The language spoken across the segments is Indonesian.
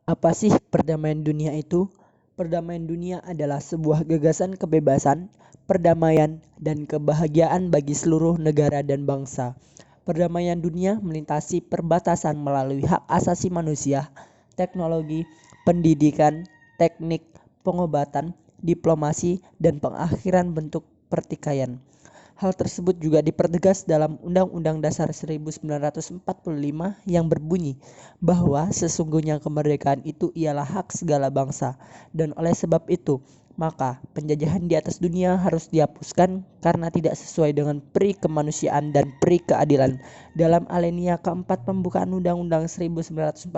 Apa sih perdamaian dunia itu? Perdamaian dunia adalah sebuah gagasan kebebasan, perdamaian, dan kebahagiaan bagi seluruh negara dan bangsa. Perdamaian dunia melintasi perbatasan melalui hak asasi manusia, teknologi, pendidikan, teknik, pengobatan, diplomasi, dan pengakhiran bentuk pertikaian. Hal tersebut juga dipertegas dalam Undang-Undang Dasar 1945 yang berbunyi bahwa sesungguhnya kemerdekaan itu ialah hak segala bangsa, dan oleh sebab itu maka penjajahan di atas dunia harus dihapuskan karena tidak sesuai dengan pri kemanusiaan dan pri keadilan. Dalam alinea keempat pembukaan Undang-Undang 1945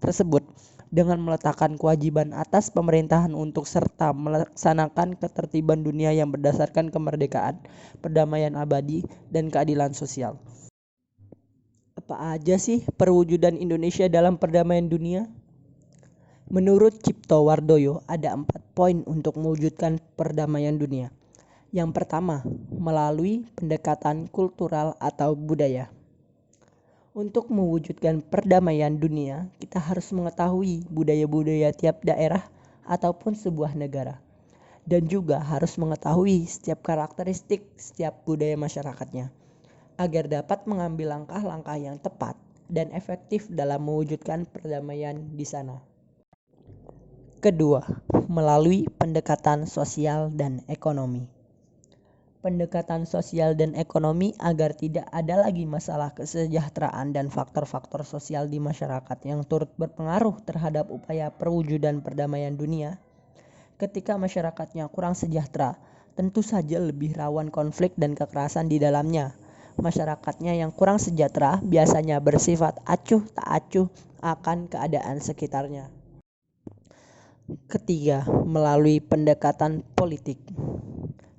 tersebut, dengan meletakkan kewajiban atas pemerintahan untuk serta melaksanakan ketertiban dunia yang berdasarkan kemerdekaan, perdamaian abadi, dan keadilan sosial. Apa aja sih perwujudan Indonesia dalam perdamaian dunia? Menurut Cipto Wardoyo, ada 4 poin untuk mewujudkan perdamaian dunia. Yang pertama, melalui pendekatan kultural atau budaya. Untuk mewujudkan perdamaian dunia, kita harus mengetahui budaya-budaya tiap daerah ataupun sebuah negara. Dan juga harus mengetahui setiap karakteristik setiap budaya masyarakatnya, agar dapat mengambil langkah-langkah yang tepat dan efektif dalam mewujudkan perdamaian di sana. Kedua, melalui pendekatan sosial dan ekonomi. Pendekatan sosial dan ekonomi agar tidak ada lagi masalah kesejahteraan dan faktor-faktor sosial di masyarakat yang turut berpengaruh terhadap upaya perwujudan perdamaian dunia. Ketika masyarakatnya kurang sejahtera, tentu saja lebih rawan konflik dan kekerasan di dalamnya. Masyarakatnya yang kurang sejahtera biasanya bersifat acuh tak acuh akan keadaan sekitarnya. Ketiga, melalui pendekatan politik.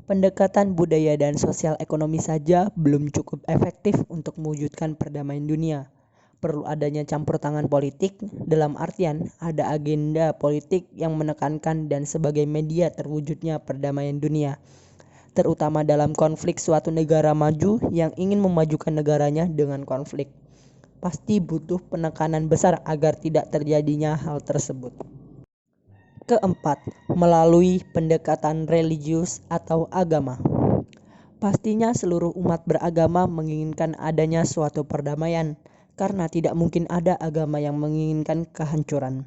Pendekatan budaya dan sosial ekonomi saja belum cukup efektif untuk mewujudkan perdamaian dunia. Perlu adanya campur tangan politik, dalam artian ada agenda politik yang menekankan dan sebagai media terwujudnya perdamaian dunia, terutama dalam konflik suatu negara maju yang ingin memajukan negaranya dengan konflik. Pasti butuh penekanan besar agar tidak terjadinya hal tersebut. Keempat, melalui pendekatan religius atau agama. Pastinya seluruh umat beragama menginginkan adanya suatu perdamaian, karena tidak mungkin ada agama yang menginginkan kehancuran.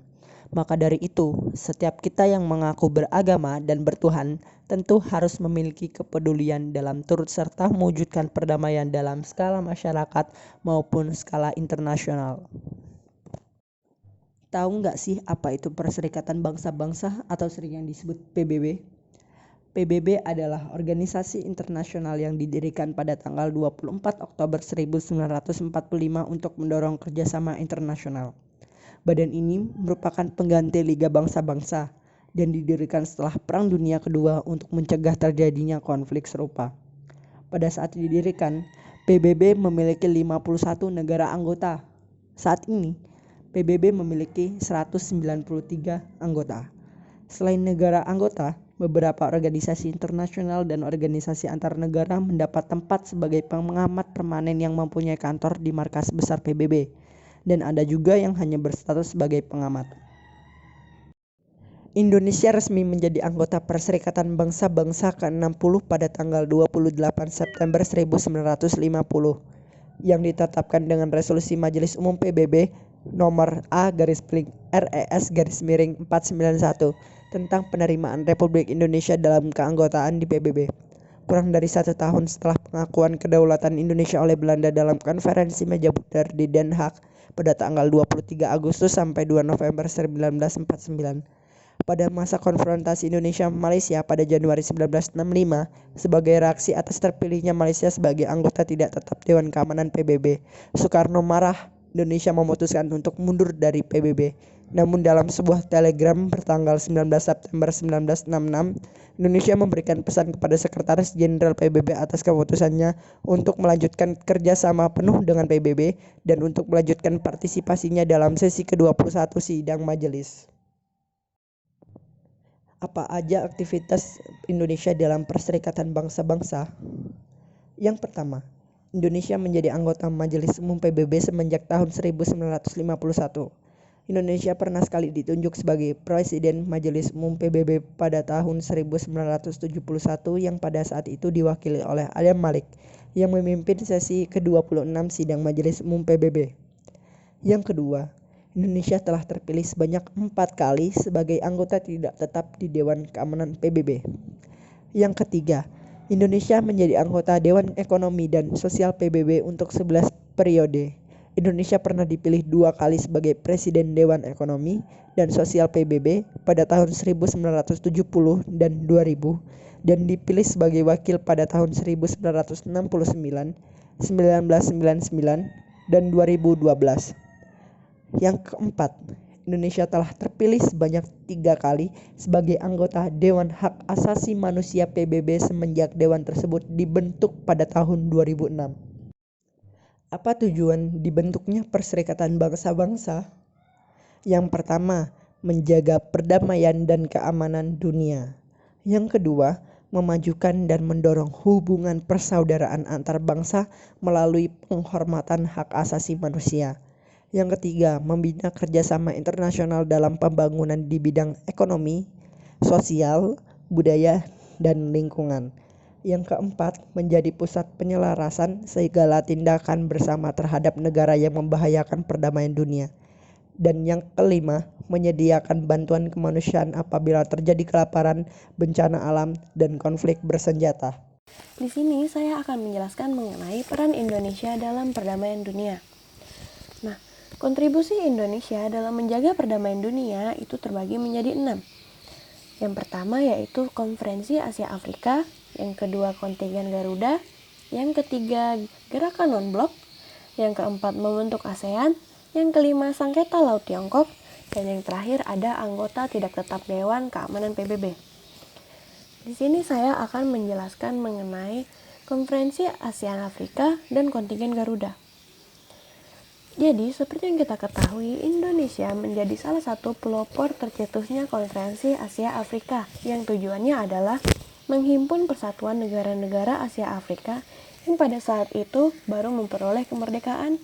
Maka dari itu, setiap kita yang mengaku beragama dan bertuhan tentu harus memiliki kepedulian dalam turut serta mewujudkan perdamaian dalam skala masyarakat maupun skala internasional. Tahu nggak sih apa itu Perserikatan Bangsa-Bangsa atau sering yang disebut PBB? PBB adalah organisasi internasional yang didirikan pada tanggal 24 Oktober 1945 untuk mendorong kerjasama internasional. Badan ini merupakan pengganti Liga Bangsa-Bangsa dan didirikan setelah Perang Dunia Kedua untuk mencegah terjadinya konflik serupa. Pada saat didirikan, PBB memiliki 51 negara anggota. Saat ini, PBB memiliki 193 anggota. Selain negara anggota, beberapa organisasi internasional dan organisasi antar negara mendapat tempat sebagai pengamat permanen yang mempunyai kantor di markas besar PBB, dan ada juga yang hanya berstatus sebagai pengamat. Indonesia resmi menjadi anggota Perserikatan Bangsa-Bangsa ke-60 pada tanggal 28 September 1950 yang ditetapkan dengan resolusi Majelis Umum PBB nomor A/RES/491 tentang penerimaan Republik Indonesia dalam keanggotaan di PBB. Kurang dari 1 tahun setelah pengakuan kedaulatan Indonesia oleh Belanda dalam konferensi meja bundar di Den Haag pada tanggal 23 Agustus sampai 2 November 1949. Pada masa konfrontasi Indonesia-Malaysia pada Januari 1965, sebagai reaksi atas terpilihnya Malaysia sebagai anggota tidak tetap Dewan Keamanan PBB, Soekarno marah. Indonesia memutuskan untuk mundur dari PBB. Namun dalam sebuah telegram bertanggal 19 September 1966, Indonesia memberikan pesan kepada Sekretaris Jenderal PBB atas keputusannya untuk melanjutkan kerjasama penuh dengan PBB dan untuk melanjutkan partisipasinya dalam sesi ke-21 sidang majelis. Apa aja aktivitas Indonesia dalam Perserikatan Bangsa-Bangsa? Yang pertama, Indonesia menjadi anggota Majelis Umum PBB semenjak tahun 1951. Indonesia pernah sekali ditunjuk sebagai Presiden Majelis Umum PBB pada tahun 1971 yang pada saat itu diwakili oleh Adam Malik yang memimpin sesi ke-26 sidang Majelis Umum PBB. Yang kedua, Indonesia telah terpilih sebanyak 4 kali sebagai anggota tidak tetap di Dewan Keamanan PBB. Yang ketiga, Indonesia menjadi anggota Dewan Ekonomi dan Sosial PBB untuk 11 periode. Indonesia pernah dipilih 2 kali sebagai Presiden Dewan Ekonomi dan Sosial PBB pada tahun 1970 dan 2000 dan dipilih sebagai wakil pada tahun 1969, 1999, dan 2012. Yang keempat, Indonesia telah terpilih sebanyak 3 kali sebagai anggota Dewan Hak Asasi Manusia PBB semenjak dewan tersebut dibentuk pada tahun 2006. Apa tujuan dibentuknya Perserikatan Bangsa-Bangsa? Yang pertama, menjaga perdamaian dan keamanan dunia. Yang kedua, memajukan dan mendorong hubungan persaudaraan antar bangsa melalui penghormatan hak asasi manusia. Yang ketiga, membina kerjasama internasional dalam pembangunan di bidang ekonomi, sosial, budaya, dan lingkungan. Yang keempat, menjadi pusat penyelarasan segala tindakan bersama terhadap negara yang membahayakan perdamaian dunia. Dan yang kelima, menyediakan bantuan kemanusiaan apabila terjadi kelaparan, bencana alam, dan konflik bersenjata. Di sini saya akan menjelaskan mengenai peran Indonesia dalam perdamaian dunia. Nah, kontribusi Indonesia dalam menjaga perdamaian dunia itu terbagi menjadi 6. Yang pertama yaitu Konferensi Asia Afrika, yang kedua Kontingen Garuda, yang ketiga Gerakan Non-Blok, yang keempat membentuk ASEAN, yang kelima Sengketa Laut Tiongkok, dan yang terakhir ada anggota tidak tetap Dewan Keamanan PBB. Di sini saya akan menjelaskan mengenai Konferensi ASEAN Afrika dan Kontingen Garuda. Jadi, seperti yang kita ketahui, Indonesia menjadi salah satu pelopor tercetusnya Konferensi Asia Afrika yang tujuannya adalah menghimpun persatuan negara-negara Asia Afrika yang pada saat itu baru memperoleh kemerdekaan,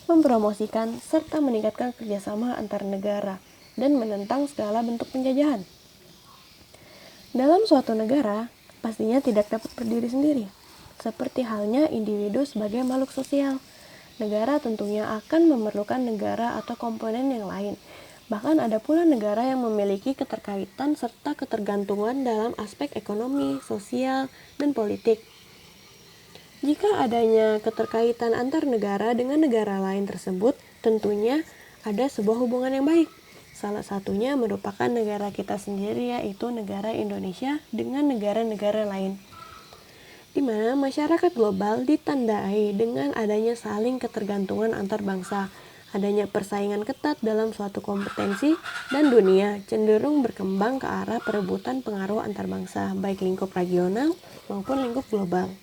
mempromosikan serta meningkatkan kerjasama antar negara dan menentang segala bentuk penjajahan. Dalam suatu negara, pastinya tidak dapat berdiri sendiri, seperti halnya individu sebagai makhluk sosial. Negara tentunya akan memerlukan negara atau komponen yang lain. Bahkan ada pula negara yang memiliki keterkaitan serta ketergantungan dalam aspek ekonomi, sosial, dan politik. Jika adanya keterkaitan antar negara dengan negara lain tersebut, tentunya ada sebuah hubungan yang baik. Salah satunya merupakan negara kita sendiri, yaitu negara Indonesia dengan negara-negara lain, di mana masyarakat global ditandai dengan adanya saling ketergantungan antar bangsa, adanya persaingan ketat dalam suatu kompetensi, dan dunia cenderung berkembang ke arah perebutan pengaruh antar bangsa, baik lingkup regional maupun lingkup global.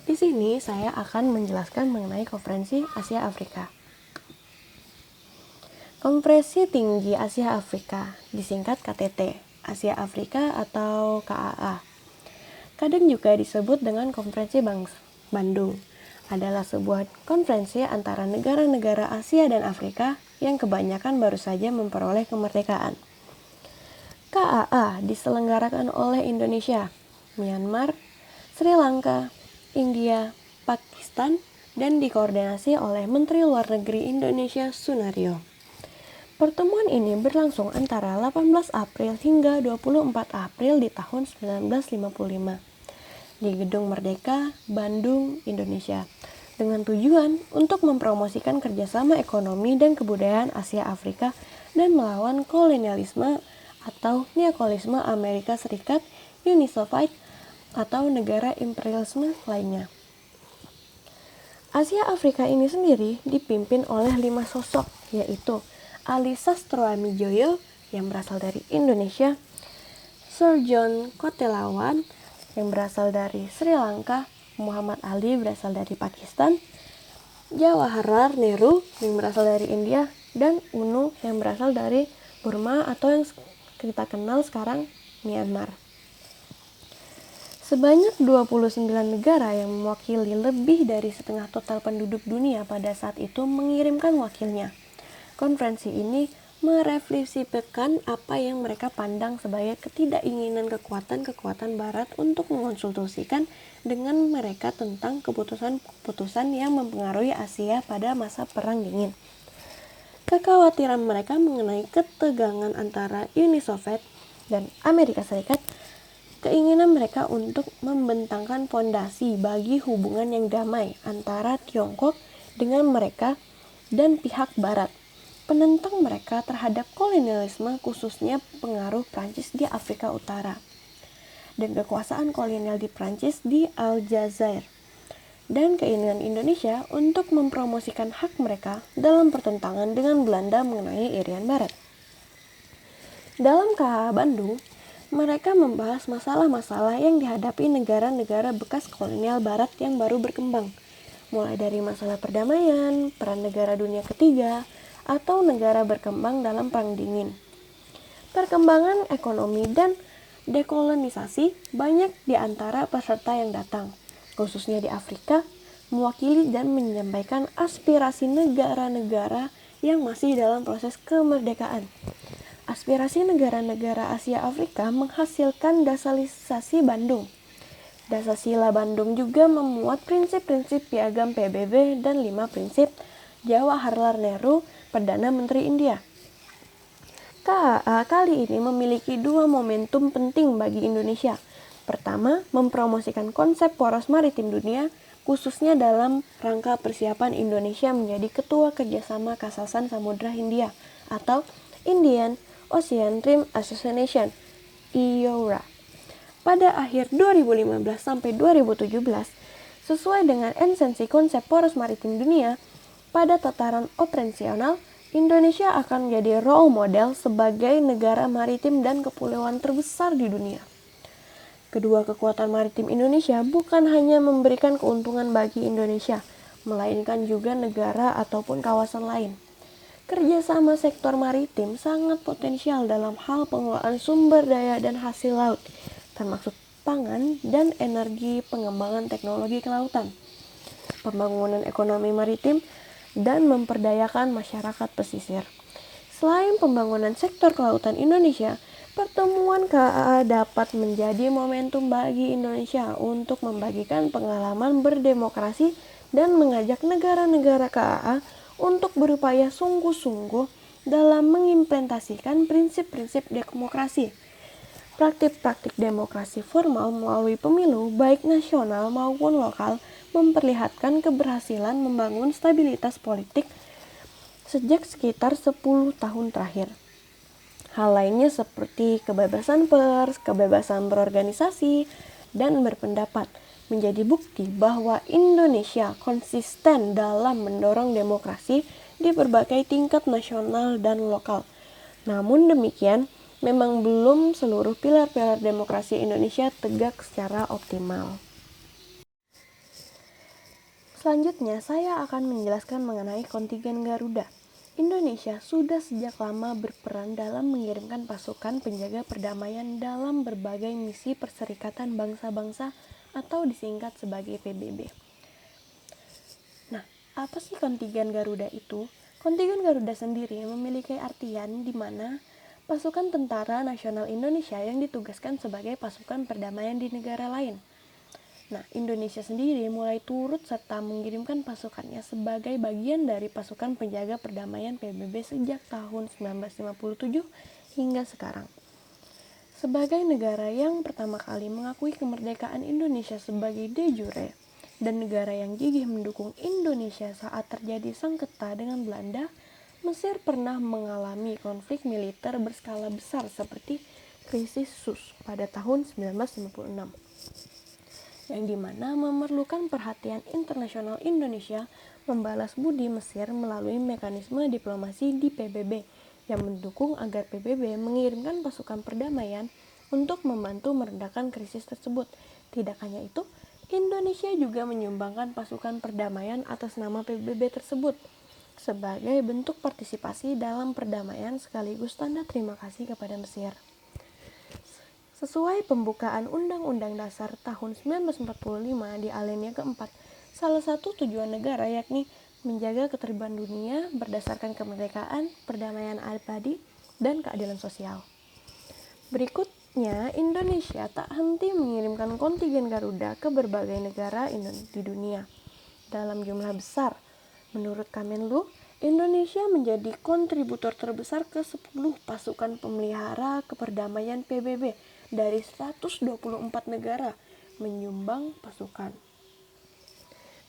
Di sini saya akan menjelaskan mengenai Konferensi Asia Afrika. Konferensi Tinggi Asia Afrika, disingkat KTT, Asia Afrika atau KAA. Kadang juga disebut dengan Konferensi Bandung, adalah sebuah konferensi antara negara-negara Asia dan Afrika yang kebanyakan baru saja memperoleh kemerdekaan. KAA diselenggarakan oleh Indonesia, Myanmar, Sri Lanka, India, Pakistan, dan dikoordinasi oleh Menteri Luar Negeri Indonesia Sunario. Pertemuan ini berlangsung antara 18 April hingga 24 April di tahun 1955 di Gedung Merdeka, Bandung, Indonesia, dengan tujuan untuk mempromosikan kerjasama ekonomi dan kebudayaan Asia Afrika dan melawan kolonialisme atau neokolonialisme Amerika Serikat, Uni Soviet, atau negara imperialisme lainnya. Asia Afrika ini sendiri dipimpin oleh 5 sosok, yaitu Ali Sastroamidjojo yang berasal dari Indonesia, Sir John Kotelawan yang berasal dari Sri Lanka, Muhammad Ali berasal dari Pakistan, Jawaharlal Nehru yang berasal dari India, dan UNO yang berasal dari Burma atau yang kita kenal sekarang Myanmar. Sebanyak 29 negara yang mewakili lebih dari setengah total penduduk dunia pada saat itu mengirimkan wakilnya. Konferensi ini merefleksikan apa yang mereka pandang sebagai ketidakinginan kekuatan-kekuatan Barat untuk mengonsultasikan dengan mereka tentang keputusan-keputusan yang mempengaruhi Asia pada masa Perang Dingin. Kekhawatiran mereka mengenai ketegangan antara Uni Soviet dan Amerika Serikat, keinginan mereka untuk membentangkan fondasi bagi hubungan yang damai antara Tiongkok dengan mereka dan pihak Barat, penentang mereka terhadap kolonialisme khususnya pengaruh Prancis di Afrika Utara, dan kekuasaan kolonial di Prancis di Aljazair, dan keinginan Indonesia untuk mempromosikan hak mereka dalam pertentangan dengan Belanda mengenai Irian Barat. Dalam KH Bandung, mereka membahas masalah-masalah yang dihadapi negara-negara bekas kolonial Barat yang baru berkembang, mulai dari masalah perdamaian, peran negara dunia ketiga, atau negara berkembang dalam Perang Dingin. Perkembangan ekonomi dan dekolonisasi banyak di antara peserta yang datang, khususnya di Afrika, mewakili dan menyampaikan aspirasi negara-negara yang masih dalam proses kemerdekaan. Aspirasi negara-negara Asia Afrika menghasilkan Dasalisasi Bandung. Dasasila Bandung juga memuat prinsip-prinsip piagam PBB dan 5 prinsip Jawaharlal Nehru, Perdana Menteri India. KAA kali ini memiliki 2 momentum penting bagi Indonesia. Pertama, mempromosikan konsep poros maritim dunia, khususnya dalam rangka persiapan Indonesia menjadi ketua kerjasama kawasan Samudra Hindia atau Indian Ocean Rim Association (IORA) pada akhir 2015 sampai 2017. Sesuai dengan esensi konsep poros maritim dunia, pada tataran operasional Indonesia akan menjadi role model sebagai negara maritim dan kepulauan terbesar di dunia. Kedua kekuatan maritim Indonesia bukan hanya memberikan keuntungan bagi Indonesia, melainkan juga negara ataupun kawasan lain. Kerjasama sektor maritim sangat potensial dalam hal pengelolaan sumber daya dan hasil laut, termasuk pangan dan energi, pengembangan teknologi kelautan, pembangunan ekonomi maritim, dan memperdayakan masyarakat pesisir. Selain pembangunan sektor kelautan Indonesia, pertemuan KAA dapat menjadi momentum bagi Indonesia untuk membagikan pengalaman berdemokrasi dan mengajak negara-negara KAA untuk berupaya sungguh-sungguh dalam mengimplementasikan prinsip-prinsip demokrasi. Praktik-praktik demokrasi formal melalui pemilu, baik nasional maupun lokal, memperlihatkan keberhasilan membangun stabilitas politik sejak sekitar 10 tahun terakhir. Hal lainnya seperti kebebasan pers, kebebasan berorganisasi, dan berpendapat menjadi bukti bahwa Indonesia konsisten dalam mendorong demokrasi di berbagai tingkat nasional dan lokal. Namun demikian, memang belum seluruh pilar-pilar demokrasi Indonesia tegak secara optimal. Selanjutnya, saya akan menjelaskan mengenai kontingen Garuda. Indonesia sudah sejak lama berperan dalam mengirimkan pasukan penjaga perdamaian dalam berbagai misi Perserikatan Bangsa-Bangsa atau disingkat sebagai PBB. Nah, apa sih kontingen Garuda itu? Kontingen Garuda sendiri memiliki artian di mana pasukan Tentara Nasional Indonesia yang ditugaskan sebagai pasukan perdamaian di negara lain. Nah, Indonesia sendiri mulai turut serta mengirimkan pasukannya sebagai bagian dari pasukan penjaga perdamaian PBB sejak tahun 1957 hingga sekarang. Sebagai negara yang pertama kali mengakui kemerdekaan Indonesia sebagai de jure dan negara yang gigih mendukung Indonesia saat terjadi sengketa dengan Belanda, Mesir pernah mengalami konflik militer berskala besar seperti krisis Sus pada tahun 1956. Yang dimana memerlukan perhatian internasional Indonesia membalas budi Mesir melalui mekanisme diplomasi di PBB yang mendukung agar PBB mengirimkan pasukan perdamaian untuk membantu meredakan krisis tersebut. Tidak hanya itu, Indonesia juga menyumbangkan pasukan perdamaian atas nama PBB tersebut sebagai bentuk partisipasi dalam perdamaian sekaligus tanda terima kasih kepada Mesir. Sesuai pembukaan Undang-Undang Dasar tahun 1945 di alinea keempat, salah satu tujuan negara yakni menjaga ketertiban dunia berdasarkan kemerdekaan, perdamaian abadi, dan keadilan sosial. Berikutnya, Indonesia tak henti mengirimkan kontingen Garuda ke berbagai negara di dunia dalam jumlah besar. Menurut Kamenlu, Indonesia menjadi kontributor terbesar ke-10 pasukan pemelihara keperdamaian PBB dari 124 negara menyumbang pasukan.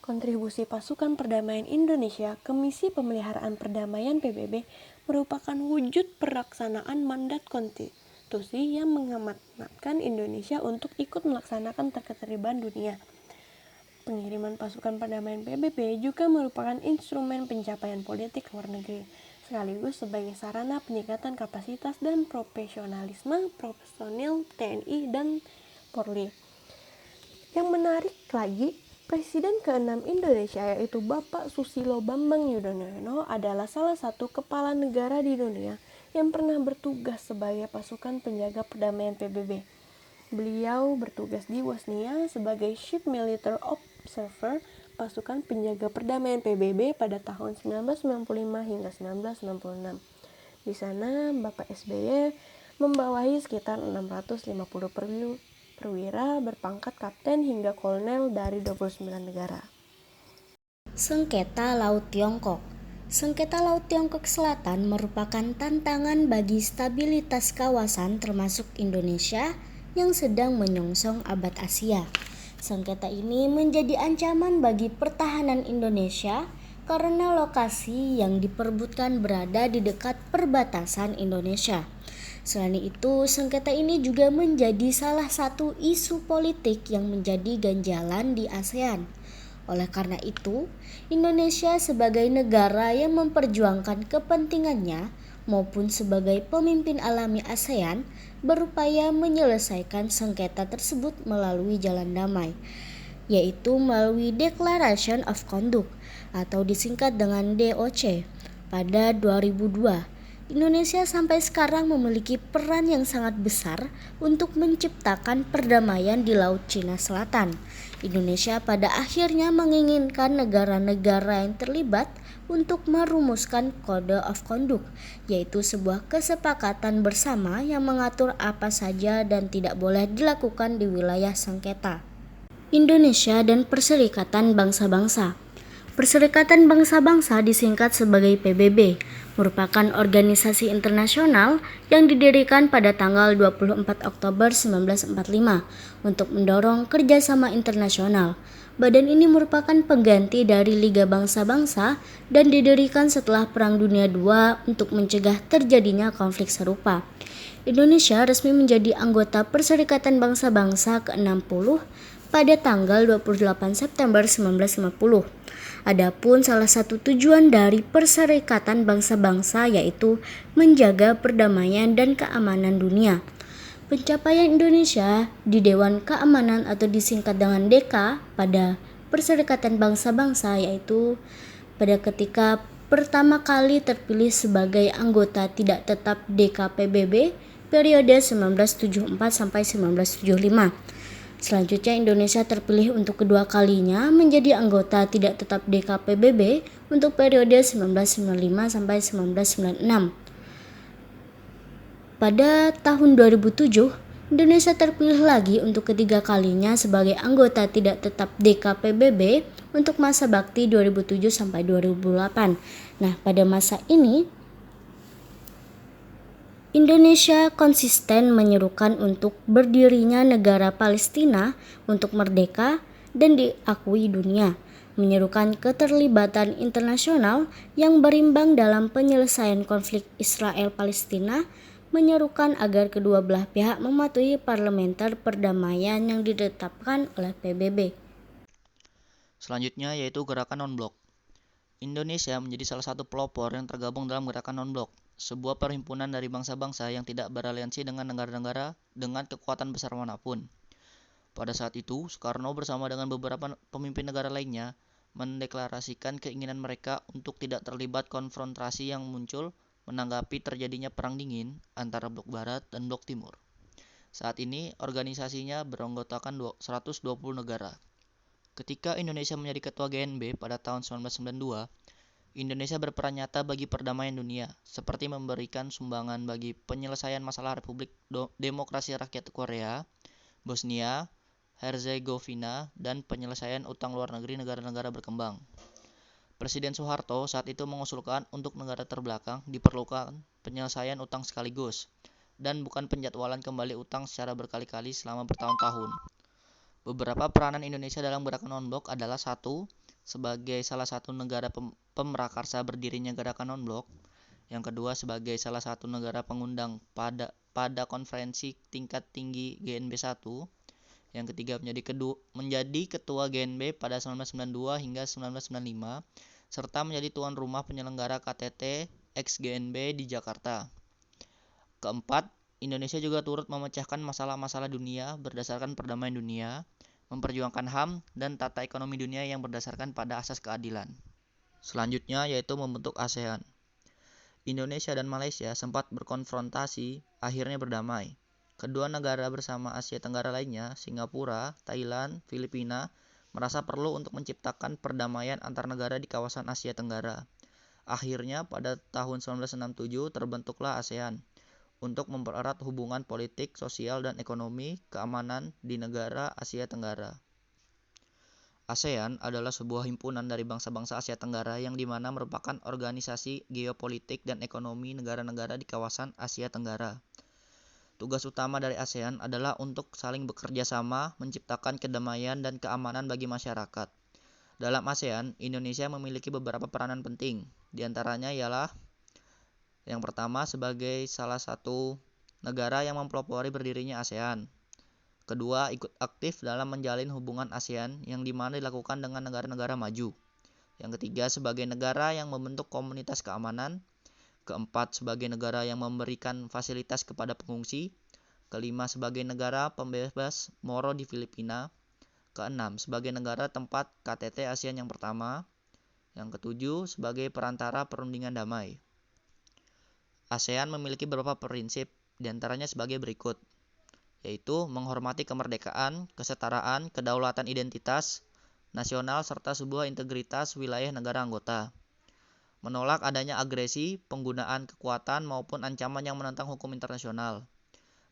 Kontribusi pasukan perdamaian Indonesia ke misi pemeliharaan perdamaian PBB merupakan wujud pelaksanaan mandat konstitusi yang mengamanatkan Indonesia untuk ikut melaksanakan ketertiban dunia. Pengiriman pasukan perdamaian PBB juga merupakan instrumen pencapaian politik luar negeri, sekaligus sebagai sarana peningkatan kapasitas dan profesionalisme personil TNI dan Polri. Yang menarik lagi, Presiden ke-6 Indonesia yaitu Bapak Susilo Bambang Yudhoyono adalah salah satu kepala negara di dunia yang pernah bertugas sebagai pasukan penjaga perdamaian PBB. Beliau bertugas di Bosnia sebagai Chief Military Observer pasukan penjaga perdamaian PBB pada tahun 1995 hingga 1996. Di sana, Bapak SBY membawahi sekitar 650 perwira berpangkat kapten hingga kolonel dari 29 negara. Sengketa Laut Tiongkok. Sengketa Laut Tiongkok Selatan merupakan tantangan bagi stabilitas kawasan termasuk Indonesia yang sedang menyongsong abad Asia. Sengketa ini menjadi ancaman bagi pertahanan Indonesia karena lokasi yang diperebutkan berada di dekat perbatasan Indonesia. Selain itu, sengketa ini juga menjadi salah satu isu politik yang menjadi ganjalan di ASEAN. Oleh karena itu, Indonesia sebagai negara yang memperjuangkan kepentingannya maupun sebagai pemimpin alami ASEAN berupaya menyelesaikan sengketa tersebut melalui jalan damai, yaitu melalui Declaration of Conduct atau disingkat dengan DOC pada 2002. Indonesia sampai sekarang memiliki peran yang sangat besar untuk menciptakan perdamaian di Laut Cina Selatan. Indonesia pada akhirnya menginginkan negara-negara yang terlibat untuk merumuskan Code of Conduct, yaitu sebuah kesepakatan bersama yang mengatur apa saja dan tidak boleh dilakukan di wilayah sengketa. Indonesia dan Perserikatan Bangsa-Bangsa. Perserikatan Bangsa-Bangsa disingkat sebagai PBB, merupakan organisasi internasional yang didirikan pada tanggal 24 Oktober 1945 untuk mendorong kerjasama internasional. Badan ini merupakan pengganti dari Liga Bangsa-Bangsa dan didirikan setelah Perang Dunia II untuk mencegah terjadinya konflik serupa. Indonesia resmi menjadi anggota Perserikatan Bangsa-Bangsa ke-60 pada tanggal 28 September 1950. Adapun salah satu tujuan dari Perserikatan Bangsa-Bangsa yaitu menjaga perdamaian dan keamanan dunia. Pencapaian Indonesia di Dewan Keamanan atau disingkat dengan DK pada Perserikatan Bangsa-Bangsa yaitu pada ketika pertama kali terpilih sebagai anggota tidak tetap DKPBB periode 1974 sampai 1975. Selanjutnya Indonesia terpilih untuk kedua kalinya menjadi anggota tidak tetap DKPBB untuk periode 1995 sampai 1996. Pada tahun 2007, Indonesia terpilih lagi untuk ketiga kalinya sebagai anggota tidak tetap DKPBB untuk masa bakti 2007 sampai 2008. Nah, pada masa ini Indonesia konsisten menyerukan untuk berdirinya negara Palestina untuk merdeka dan diakui dunia, menyerukan keterlibatan internasional yang berimbang dalam penyelesaian konflik Israel-Palestina, menyerukan agar kedua belah pihak mematuhi parlementer perdamaian yang ditetapkan oleh PBB. Selanjutnya yaitu gerakan non-blok. Indonesia menjadi salah satu pelopor yang tergabung dalam gerakan non-blok, sebuah perhimpunan dari bangsa-bangsa yang tidak beraliansi dengan negara-negara dengan kekuatan besar manapun. Pada saat itu, Soekarno bersama dengan beberapa pemimpin negara lainnya mendeklarasikan keinginan mereka untuk tidak terlibat konfrontasi yang muncul menanggapi terjadinya perang dingin antara blok barat dan blok timur. Saat ini, organisasinya beranggotakan 120 negara. Ketika Indonesia menjadi ketua GNB pada tahun 1992, Indonesia berperan nyata bagi perdamaian dunia, seperti memberikan sumbangan bagi penyelesaian masalah Republik Demokrasi Rakyat Korea, Bosnia, Herzegovina, dan penyelesaian utang luar negeri negara-negara berkembang. Presiden Soeharto saat itu mengusulkan untuk negara terbelakang diperlukan penyelesaian utang sekaligus, dan bukan penjadwalan kembali utang secara berkali-kali selama bertahun-tahun. Beberapa peranan Indonesia dalam gerakan non-blok adalah: 1. Sebagai salah satu negara pemrakarsa berdirinya gerakan non-blok. Yang kedua, sebagai salah satu negara pengundang pada konferensi tingkat tinggi GNB 1. Yang ketiga, menjadi ketua GNB pada 1992 hingga 1995, serta menjadi tuan rumah penyelenggara KTT ex-GNB di Jakarta. Keempat, Indonesia juga turut memecahkan masalah-masalah dunia berdasarkan perdamaian dunia, memperjuangkan HAM dan tata ekonomi dunia yang berdasarkan pada asas keadilan. Selanjutnya yaitu membentuk ASEAN. Indonesia dan Malaysia sempat berkonfrontasi, akhirnya berdamai. Kedua negara bersama Asia Tenggara lainnya, Singapura, Thailand, Filipina, merasa perlu untuk menciptakan perdamaian antar negara di kawasan Asia Tenggara. Akhirnya pada tahun 1967 terbentuklah ASEAN untuk mempererat hubungan politik, sosial, dan ekonomi keamanan di negara Asia Tenggara. ASEAN adalah sebuah himpunan dari bangsa-bangsa Asia Tenggara yang dimana merupakan organisasi geopolitik dan ekonomi negara-negara di kawasan Asia Tenggara. Tugas utama dari ASEAN adalah untuk saling bekerja sama, menciptakan kedamaian dan keamanan bagi masyarakat. Dalam ASEAN, Indonesia memiliki beberapa peranan penting. Di antaranya ialah: yang pertama, sebagai salah satu negara yang mempelopori berdirinya ASEAN. Kedua, ikut aktif dalam menjalin hubungan ASEAN yang dimana dilakukan dengan negara-negara maju. Yang ketiga, sebagai negara yang membentuk komunitas keamanan. Keempat, sebagai negara yang memberikan fasilitas kepada pengungsi. Kelima, sebagai negara pembebas Moro di Filipina. Keenam, sebagai negara tempat KTT ASEAN yang pertama. Yang ketujuh, sebagai perantara perundingan damai. ASEAN memiliki beberapa prinsip, diantaranya sebagai berikut, yaitu menghormati kemerdekaan, kesetaraan, kedaulatan identitas nasional, serta sebuah integritas wilayah negara anggota. Menolak adanya agresi, penggunaan kekuatan, maupun ancaman yang menentang hukum internasional.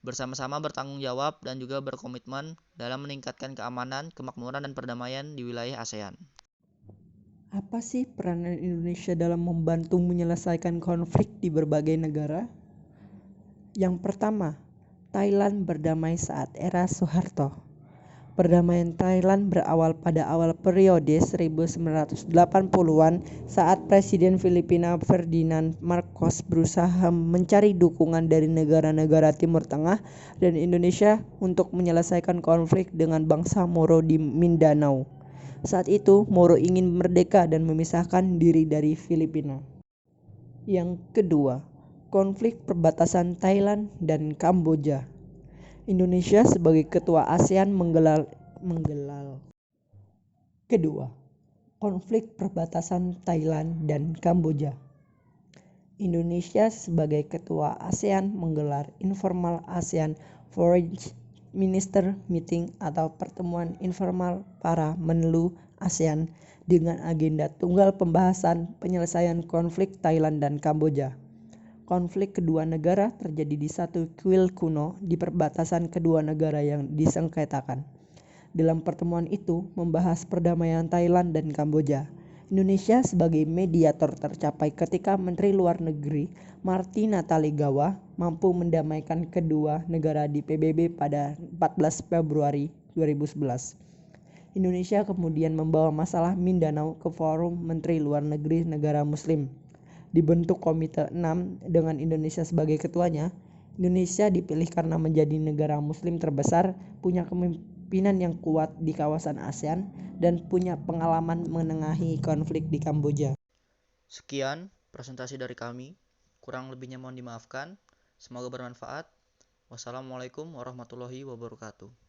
Bersama-sama bertanggung jawab dan juga berkomitmen dalam meningkatkan keamanan, kemakmuran, dan perdamaian di wilayah ASEAN. Apa sih peranan Indonesia dalam membantu menyelesaikan konflik di berbagai negara? Yang pertama, Thailand berdamai saat era Soeharto. Perdamaian Thailand berawal pada awal periode 1980-an saat Presiden Filipina Ferdinand Marcos berusaha mencari dukungan dari negara-negara Timur Tengah dan Indonesia untuk menyelesaikan konflik dengan bangsa Moro di Mindanao. Saat itu, Moro ingin merdeka dan memisahkan diri dari Filipina. Yang kedua, konflik perbatasan Thailand dan Kamboja. Indonesia sebagai ketua ASEAN menggelar kedua, konflik perbatasan Thailand dan Kamboja. Indonesia sebagai ketua ASEAN menggelar informal ASEAN Foreign Minister Meeting atau pertemuan informal para menlu ASEAN dengan agenda tunggal pembahasan penyelesaian konflik Thailand dan Kamboja. Konflik kedua negara terjadi di satu kuil kuno di perbatasan kedua negara yang disengketakan. Dalam pertemuan itu membahas perdamaian Thailand dan Kamboja. Indonesia sebagai mediator tercapai ketika Menteri Luar Negeri Marty Natalegawa mampu mendamaikan kedua negara di PBB pada 14 Februari 2011. Indonesia kemudian membawa masalah Mindanao ke Forum Menteri Luar Negeri negara Muslim. Dibentuk Komite 6 dengan Indonesia sebagai ketuanya. Indonesia dipilih karena menjadi negara muslim terbesar, punya kepemimpinan yang kuat di kawasan ASEAN, dan punya pengalaman menengahi konflik di Kamboja. Sekian presentasi dari kami. Kurang lebihnya mohon dimaafkan. Semoga bermanfaat. Wassalamualaikum warahmatullahi wabarakatuh.